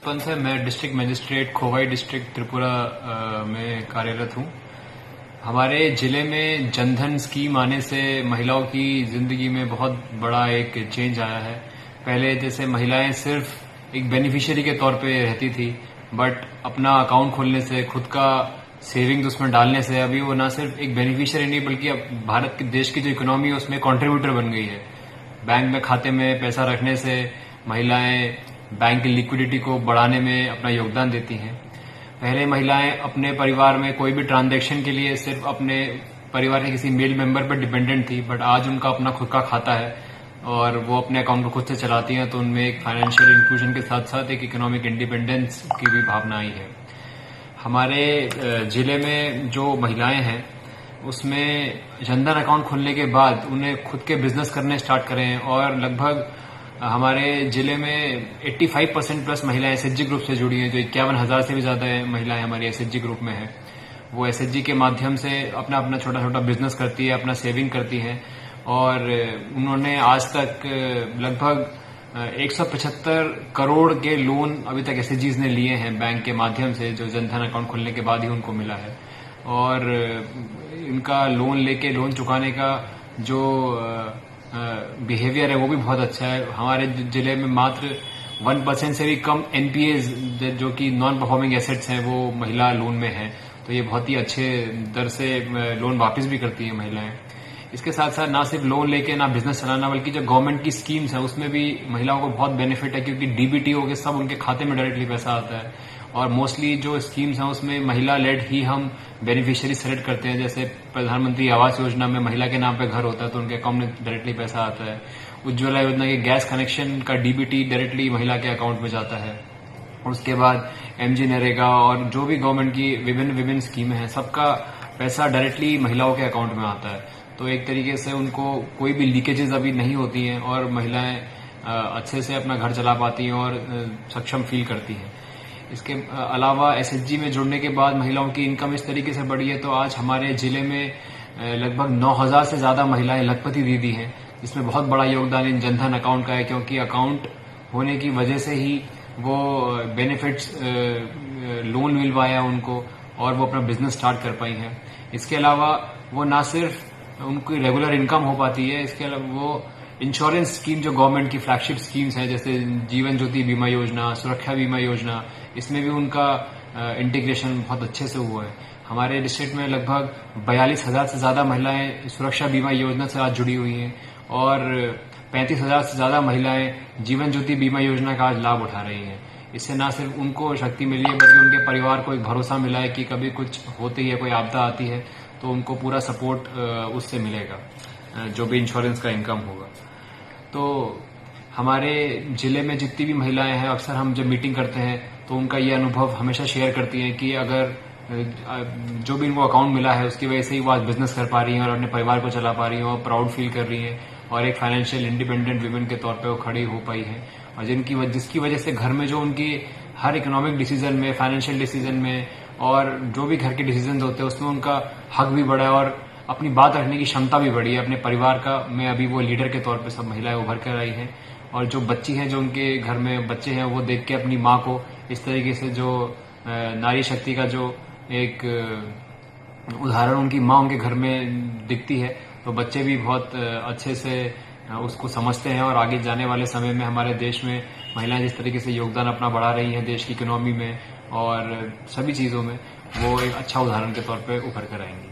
पंथ है। मैं district magistrate Khowai district Tripura में कार्यरत हूँ। हमारे जिले में जनधन स्कीम आने से महिलाओं की जिंदगी में बहुत बड़ा एक चेंज आया है। पहले जैसे महिलाएं सिर्फ एक बेनिफिशियरी के तौर पे रहती थी, बट अपना अकाउंट खोलने से, खुद का सेविंग्स उसमें डालने से अभी वो ना सिर्फ एक बेनिफिशियरी नहीं बल्कि अब भारत के देश की जो इकोनॉमी है उसमें कंट्रीब्यूटर बन गई है। बैंक में खाते में पैसा रखने से महिलाएं बैंक की लिक्विडिटी को बढ़ाने में अपना योगदान देती हैं। पहले महिलाएं अपने परिवार में कोई भी ट्रांजैक्शन के लिए सिर्फ अपने परिवार के किसी मेल मेंबर पर डिपेंडेंट थी, बट आज उनका अपना खुद का खाता है और वो अपने अकाउंट को खुद से चलाती हैं। तो उनमें एक फाइनेंशियल इंक्लूजन के साथ साथ एक इकोनॉमिक इंडिपेंडेंस की भी भावना आई है। हमारे जिले में जो महिलाएं हैं उसमें जनधन अकाउंट खोलने के बाद उन्हें खुद के बिजनेस करने स्टार्ट करें और लगभग हमारे जिले में 85% प्लस महिलाएं एसएचजी ग्रुप से जुड़ी हैं। जो 51,000 से भी ज्यादा महिलाएं हमारी एसएचजी ग्रुप में हैं। वो एसएचजी के माध्यम से अपना अपना छोटा छोटा बिजनेस करती है, अपना सेविंग करती हैं और उन्होंने आज तक लगभग 175 करोड़ के लोन अभी तक एसएचजीज ने लिए हैं बैंक के माध्यम से, जो जनधन अकाउंट खोलने के बाद ही उनको मिला है। और इनका लोन लेके लोन चुकाने का जो बिहेवियर है वो भी बहुत अच्छा है। हमारे जिले में मात्र 1% से भी कम एनपीएज जो कि नॉन परफॉर्मिंग एसेट्स हैं वो महिला लोन में है। तो ये बहुत ही अच्छे दर से लोन वापस भी करती है महिलाएं। इसके साथ साथ ना सिर्फ लोन लेके ना बिजनेस चलाना, बल्कि जो गवर्नमेंट की स्कीम्स है उसमें भी महिलाओं को बहुत बेनिफिट है, क्योंकि डीबीटी के सब उनके खाते में डायरेक्टली पैसा आता है। और मोस्टली जो स्कीम्स हैं उसमें महिला लेड ही हम बेनिफिशियरी सेलेक्ट करते हैं। जैसे प्रधानमंत्री आवास योजना में महिला के नाम पे घर होता है तो उनके अकाउंट में डायरेक्टली पैसा आता है। उज्ज्वला योजना के गैस कनेक्शन का डीबीटी डायरेक्टली महिला के अकाउंट में जाता है। उसके बाद एमजी नरेगा और जो भी गवर्नमेंट की विभिन्न स्कीमें हैं सबका पैसा डायरेक्टली महिलाओं के अकाउंट में आता है। तो एक तरीके से उनको कोई भी लीकेजेस अभी नहीं होती हैं और महिलाएं अच्छे से अपना घर चला पाती हैं और सक्षम फील करती हैं। इसके अलावा एसएचजी में जुड़ने के बाद महिलाओं की इनकम इस तरीके से बढ़ी है। तो आज हमारे जिले में लगभग 9,000 से ज्यादा महिलाएं लखपति दीदी हैं, जिसमें बहुत बड़ा योगदान इन जनधन अकाउंट का है, क्योंकि अकाउंट होने की वजह से ही वो बेनिफिट्स लोन मिल पाया उनको और वो अपना बिजनेस स्टार्ट कर पाई हैं। इसके अलावा वो ना सिर्फ उनकी रेगुलर इनकम हो पाती है, इसके अलावा वो इंश्योरेंस स्कीम जो गवर्नमेंट की फ्लैगशिप स्कीम्स हैं जैसे जीवन ज्योति बीमा योजना, सुरक्षा बीमा योजना, इसमें भी उनका इंटीग्रेशन बहुत अच्छे से हुआ है। हमारे डिस्ट्रिक्ट में लगभग 42,000 से ज्यादा महिलाएं सुरक्षा बीमा योजना से आज जुड़ी हुई हैं और 35,000 से ज्यादा महिलाएं जीवन ज्योति बीमा योजना का आज लाभ उठा रही हैं। इससे न सिर्फ उनको शक्ति मिली है बल्कि उनके परिवार को एक भरोसा मिला है कि कभी कुछ होती है, कोई आपदा आती है तो उनको पूरा सपोर्ट उससे मिलेगा, जो भी इंश्योरेंस का इनकम होगा। तो हमारे जिले में जितनी भी महिलाएं हैं, अक्सर हम जब मीटिंग करते हैं तो उनका ये अनुभव हमेशा शेयर करती हैं कि अगर जो भी इनको अकाउंट मिला है उसकी वजह से ही वो आज बिजनेस कर पा रही हैं और अपने परिवार को चला पा रही हैं और प्राउड फील कर रही हैं और एक फाइनेंशियल इंडिपेंडेंट वुमेन के तौर पे वो खड़ी हो पाई है। और जिसकी वजह से घर में जो उनकी हर इकोनॉमिक डिसीजन में, फाइनेंशियल डिसीजन में और जो भी घर के डिसीजन होते हैं उसमें उनका हक भी बढ़ा है और अपनी बात रखने की क्षमता भी बढ़ी है। अपने परिवार का में अभी वो लीडर के तौर पे सब महिलाएं उभर कर आई हैं और जो बच्ची हैं, जो उनके घर में बच्चे हैं, वो देख के अपनी माँ को इस तरीके से जो नारी शक्ति का जो एक उदाहरण उनकी माँ उनके घर में दिखती है, तो बच्चे भी बहुत अच्छे से उसको समझते हैं और आगे जाने वाले समय में हमारे देश में महिलाएं जिस तरीके से योगदान अपना बढ़ा रही हैं देश की इकोनॉमी में और सभी चीजों में, वो एक अच्छा उदाहरण के तौर पे उभर कर आएंगी।